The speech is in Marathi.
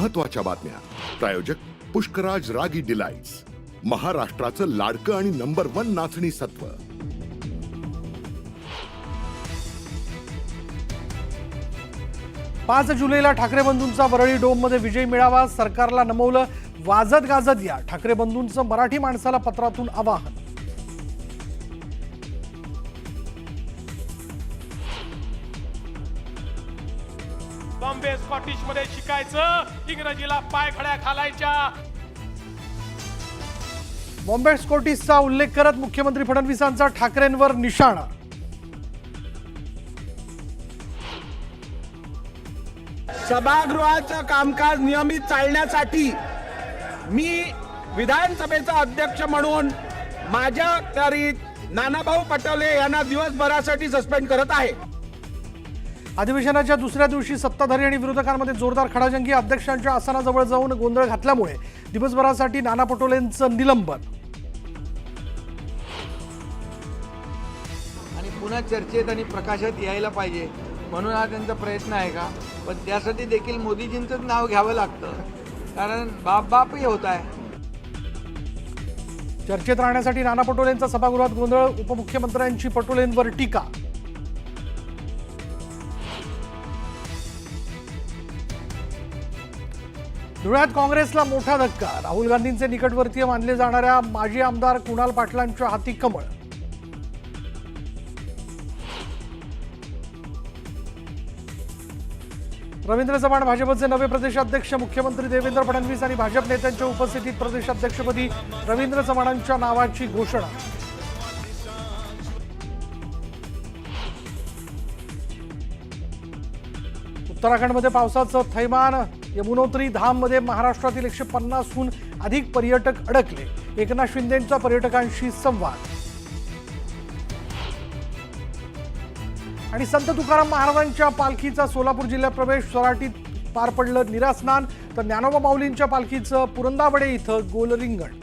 महत्त्वाच्या बातम्या. प्रायोजक पुष्कराज रागी डिलाइट्स, महाराष्ट्राचं लाडकं आणि नंबर 1 नाचणी सत्व. 5 जुलैला ठाकरे बंधूंचा वरळी डोममध्ये विजय मिळावा, सरकारला नमवलं. वाजत गाजत या, ठाकरे बंधूंचं मराठी माणसाला पत्रातून आवाहन. बॉम्बे स्कॉटिश मध्ये शिकायचं, इंग्रजीला पाय खड्या घालायच्या. बॉम्बे स्कॉटिशचा उल्लेख करत मुख्यमंत्री फडणवीसांचा ठाकरेंवर निशाणा. सभागृहाचं कामकाज नियमित चालण्यासाठी मी विधानसभेचा अध्यक्ष म्हणून माझ्या तरीत नानाभाऊ पटोले यांना दिवसभरासाठी सस्पेंड करत आहे. अधिवेशनाच्या दुसऱ्या दिवशी सत्ताधारी आणि विरोधकांमध्ये जोरदार खडाजंगी. अध्यक्षांच्या आसनाजवळ जाऊन गोंधळ घातल्यामुळे दिवसभरासाठी नाना पटोलेंचं निलंबन. आणि पुन्हा चर्चेत आणि प्रकाशात यायला पाहिजे म्हणून हा त्यांचा प्रयत्न आहे का? पण त्यासाठी देखील मोदीजींचंच नाव घ्यावं लागतं, कारण बापही होत आहे. चर्चेत राहण्यासाठी नाना पटोलेंचा सभागृहात गोंधळ. उपमुख्यमंत्र्यांची पटोलेंवर टीका. धुळ्यात काँग्रेसला मोठा धक्का. राहुल गांधींचे निकटवर्तीय मानले जाणाऱ्या माजी आमदार कुणाल पाटलांच्या हाती कमळ. रवींद्र चव्हाण भाजपचे नवे प्रदेशाध्यक्ष. मुख्यमंत्री देवेंद्र फडणवीस आणि भाजप नेत्यांच्या उपस्थितीत प्रदेशाध्यक्षपदी रवींद्र चव्हाणांच्या नावाची घोषणा. उत्तराखंडमध्ये पावसाचं थैमान. यमुनोत्री धाममध्ये महाराष्ट्रातील 150हून अधिक पर्यटक अडकले. एकनाथ शिंदेंचा पर्यटकांशी संवाद. आणि संत तुकाराम महाराजांच्या पालखीचा सोलापूर जिल्ह्यात प्रवेश. सोराटीत पार पडलं निरास्नान, तर ज्ञानोबा माऊलींच्या पालखीचं पुरंदावडे इथं गोल रिंगण.